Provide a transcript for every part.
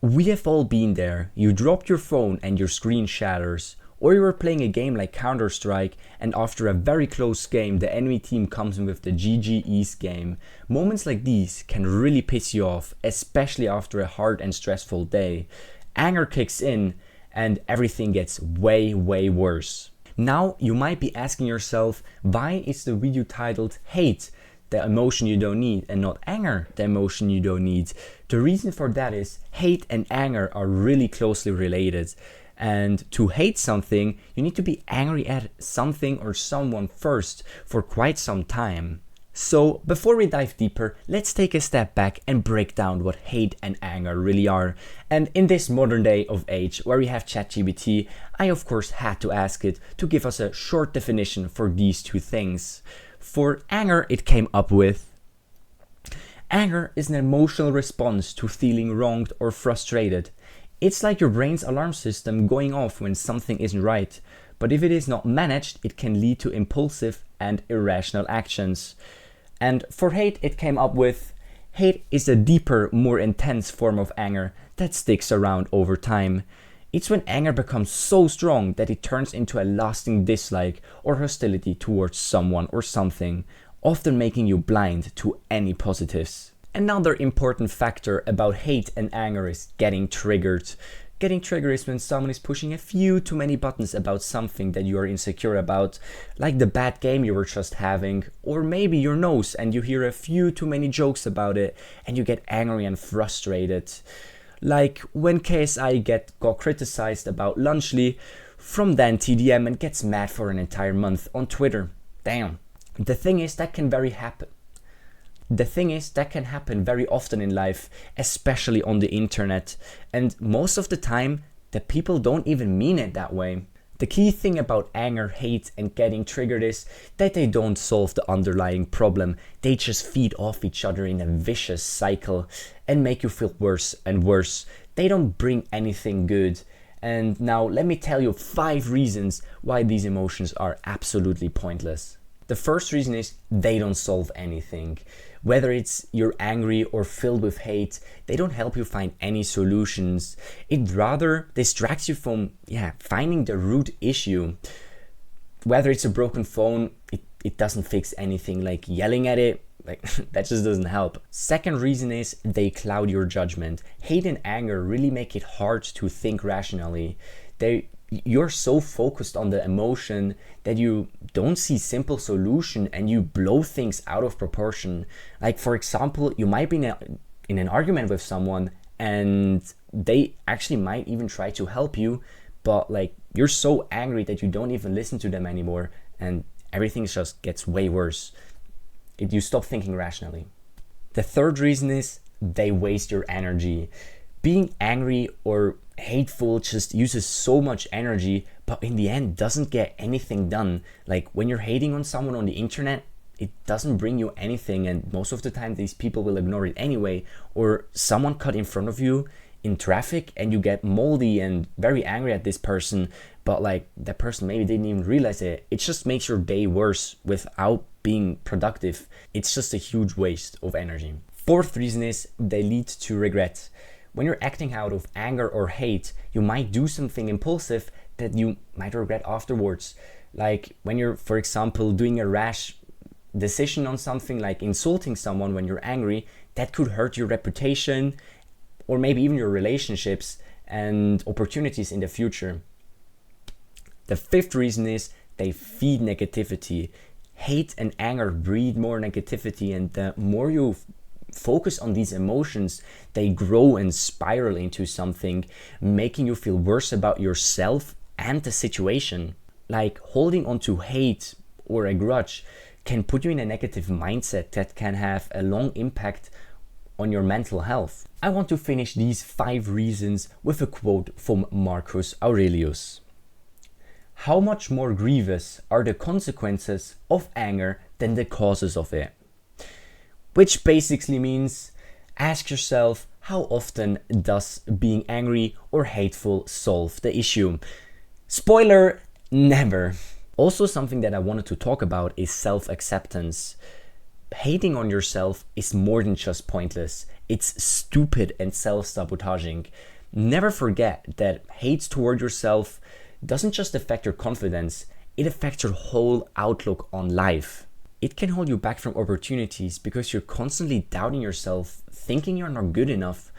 We have all been there. You dropped your phone and your screen shatters. Or you were playing a game like Counter-Strike and after a very close game the enemy team comes in with the GG East game. Moments like these can really piss you off, especially after a hard and stressful day. Anger kicks in and everything gets way worse. Now you might be asking yourself, why is the video titled Hate, the emotion you don't need, and not anger, the emotion you don't need? The reason for that is hate and anger are really closely related. And to hate something, you need to be angry at something or someone first for quite some time. So before we dive deeper, let's take a step back and break down what hate and anger really are. And in this modern day of age where we have ChatGPT, I of course had to ask it to give us a short definition for these two things. For anger, it came up with: anger is an emotional response to feeling wronged or frustrated. It's like your brain's alarm system going off when something isn't right, but if it is not managed, it can lead to impulsive and irrational actions. And for hate, it came up with: hate is a deeper, more intense form of anger that sticks around over time. It's when anger becomes so strong that it turns into a lasting dislike or hostility towards someone or something, often making you blind to any positives. Another important factor about hate and anger is getting triggered. Getting triggered is when someone is pushing a few too many buttons about something that you are insecure about, like the bad game you were just having, or maybe your nose and you hear a few too many jokes about it and you get angry and frustrated. Like when KSI got criticized about Lunchly from Dan TDM and gets mad for an entire month on Twitter. Damn. The thing is that can happen very often in life, especially on the internet, and most of the time the people don't even mean it that way. The key thing about anger, hate and getting triggered is that they don't solve the underlying problem. They just feed off each other in a vicious cycle and make you feel worse and worse. They don't bring anything good. And now let me tell you 5 reasons why these emotions are absolutely pointless. The first reason is they don't solve anything. Whether it's you're angry or filled with hate, they don't help you find any solutions. It rather distracts you from finding the root issue. Whether it's a broken phone, it doesn't fix anything. Like yelling at it, that just doesn't help. Second reason is they cloud your judgment. Hate and anger really make it hard to think rationally. You're so focused on the emotion that you don't see simple solution and you blow things out of proportion. Like for example, you might be in an argument with someone and they actually might even try to help you, but like you're so angry that you don't even listen to them anymore and everything just gets way worse. You stop thinking rationally. The third reason is they waste your energy. Being angry or hateful just uses so much energy, but in the end doesn't get anything done. Like when you're hating on someone on the internet, it doesn't bring you anything, and most of the time these people will ignore it anyway. Or someone cut in front of you in traffic and you get moldy and very angry at this person, but like that person maybe didn't even realize it. It just makes your day worse without being productive. It's just a huge waste of energy. Fourth reason is they lead to regret. When you're acting out of anger or hate, you might do something impulsive that you might regret afterwards. Like when you're, for example, doing a rash decision on something like insulting someone when you're angry, that could hurt your reputation or maybe even your relationships and opportunities in the future. The fifth reason is they feed negativity. Hate and anger breed more negativity, and the more you focus on these emotions, they grow and spiral into something, making you feel worse about yourself and the situation. Like holding on to hate or a grudge can put you in a negative mindset that can have a long impact on your mental health. I want to finish these 5 reasons with a quote from Marcus Aurelius. How much more grievous are the consequences of anger than the causes of it? Which basically means ask yourself, how often does being angry or hateful solve the issue? Spoiler, never. Also, something that I wanted to talk about is self-acceptance. Hating on yourself is more than just pointless. It's stupid and self-sabotaging. Never forget that hate toward yourself doesn't just affect your confidence, it affects your whole outlook on life. It can hold you back from opportunities because you're constantly doubting yourself, thinking you're not good enough.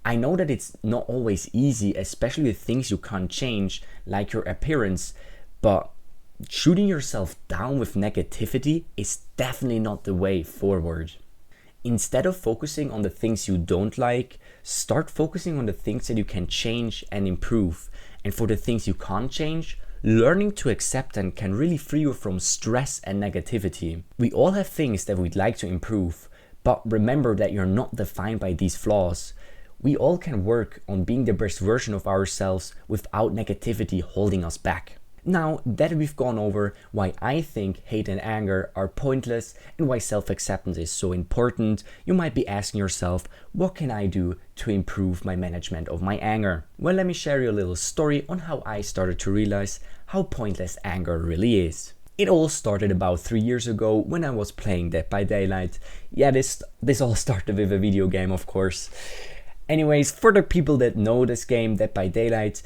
I know that it's not always easy, especially with things you can't change, like your appearance, but shooting yourself down with negativity is definitely not the way forward. Instead of focusing on the things you don't like, start focusing on the things that you can change and improve. And for the things you can't change, learning to accept them can really free you from stress and negativity. We all have things that we'd like to improve, but remember that you're not defined by these flaws. We all can work on being the best version of ourselves without negativity holding us back. Now that we've gone over why I think hate and anger are pointless and why self-acceptance is so important, you might be asking yourself, what can I do to improve my management of my anger? Well, let me share you a little story on how I started to realize how pointless anger really is. It all started about 3 years ago when I was playing Dead by Daylight. Yeah, this all started with a video game, of course. Anyways, for the people that know this game, Dead by Daylight,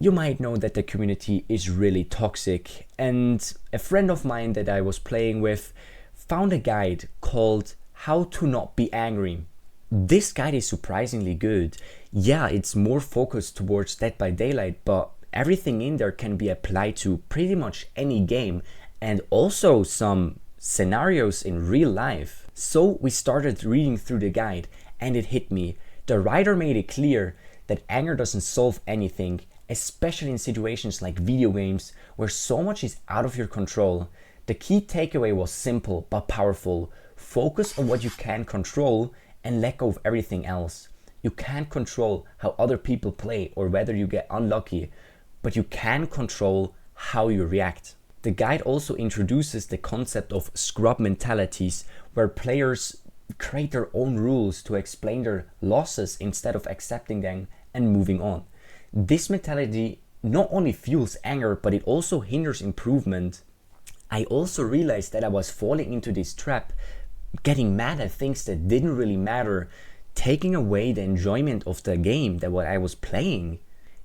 you might know that the community is really toxic, and a friend of mine that I was playing with found a guide called How to Not Be Angry. This guide is surprisingly good. Yeah, it's more focused towards Dead by Daylight, but everything in there can be applied to pretty much any game and also some scenarios in real life. So we started reading through the guide and it hit me. The writer made it clear that anger doesn't solve anything, especially in situations like video games where so much is out of your control. The key takeaway was simple but powerful. Focus on what you can control and let go of everything else. You can't control how other people play or whether you get unlucky, but you can control how you react. The guide also introduces the concept of scrub mentalities, where players create their own rules to explain their losses instead of accepting them and moving on. This mentality not only fuels anger, but it also hinders improvement. I also realized that I was falling into this trap, getting mad at things that didn't really matter, taking away the enjoyment of the game that what I was playing.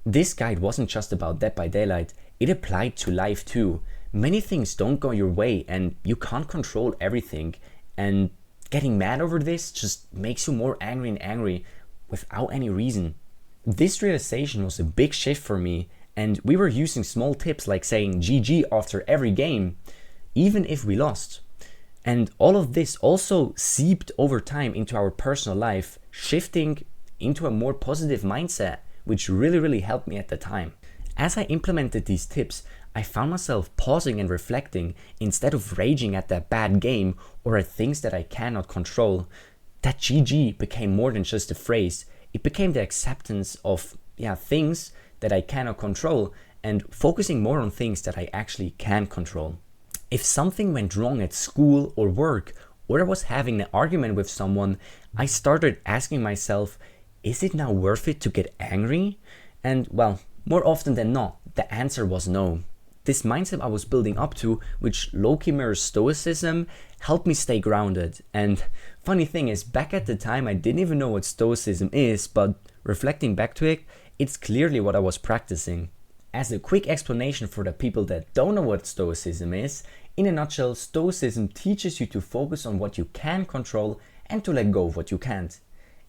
This guide wasn't just about Dead by Daylight, it applied to life too. Many things don't go your way and you can't control everything, and getting mad over this just makes you more angry and angry without any reason. This realization was a big shift for me, and we were using small tips like saying GG after every game, even if we lost. And all of this also seeped over time into our personal life, shifting into a more positive mindset, which really helped me at the time. As I implemented these tips, I found myself pausing and reflecting instead of raging at that bad game or at things that I cannot control. That GG became more than just a phrase. It became the acceptance of things that I cannot control and focusing more on things that I actually can control. If something went wrong at school or work, or I was having an argument with someone, I started asking myself, is it now worth it to get angry? And well, more often than not, the answer was no. This mindset I was building up to, which low-key mirrors Stoicism, helped me stay grounded. And funny thing is, back at the time I didn't even know what Stoicism is, but reflecting back to it, it's clearly what I was practicing. As a quick explanation for the people that don't know what Stoicism is, in a nutshell, Stoicism teaches you to focus on what you can control and to let go of what you can't.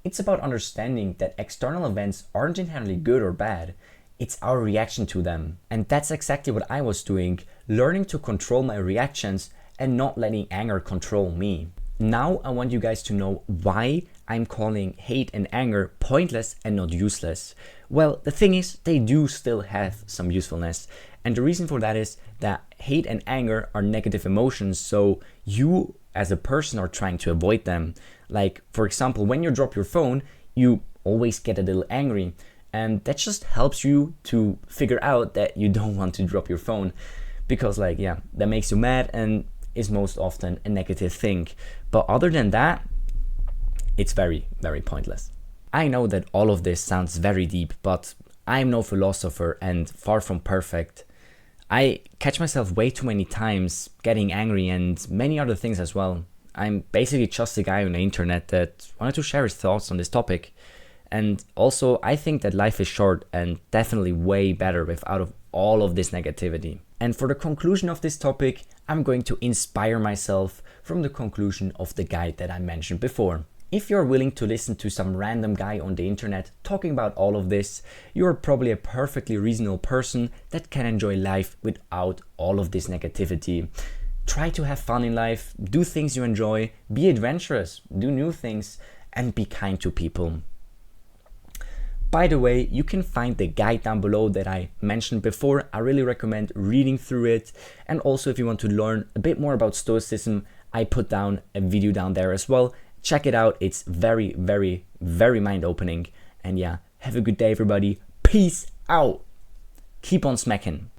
It's about understanding that external events aren't inherently good or bad. It's our reaction to them. And that's exactly what I was doing, learning to control my reactions and not letting anger control me. Now I want you guys to know why I'm calling hate and anger pointless and not useless. Well, the thing is, they do still have some usefulness. And the reason for that is that hate and anger are negative emotions, so you as a person are trying to avoid them. Like, for example, when you drop your phone, you always get a little angry. And that just helps you to figure out that you don't want to drop your phone. Because that makes you mad and is most often a negative thing. But other than that, it's very pointless. I know that all of this sounds very deep, but I'm no philosopher and far from perfect. I catch myself way too many times getting angry and many other things as well. I'm basically just a guy on the internet that wanted to share his thoughts on this topic. And also, I think that life is short and definitely way better without all of this negativity. And for the conclusion of this topic, I'm going to inspire myself from the conclusion of the guide that I mentioned before. If you're willing to listen to some random guy on the internet talking about all of this, you're probably a perfectly reasonable person that can enjoy life without all of this negativity. Try to have fun in life, do things you enjoy, be adventurous, do new things, and be kind to people. By the way, you can find the guide down below that I mentioned before. I really recommend reading through it. And also, if you want to learn a bit more about Stoicism, I put down a video down there as well. Check it out. It's very, very, very mind-opening. And yeah, have a good day, everybody. Peace out. Keep on smacking.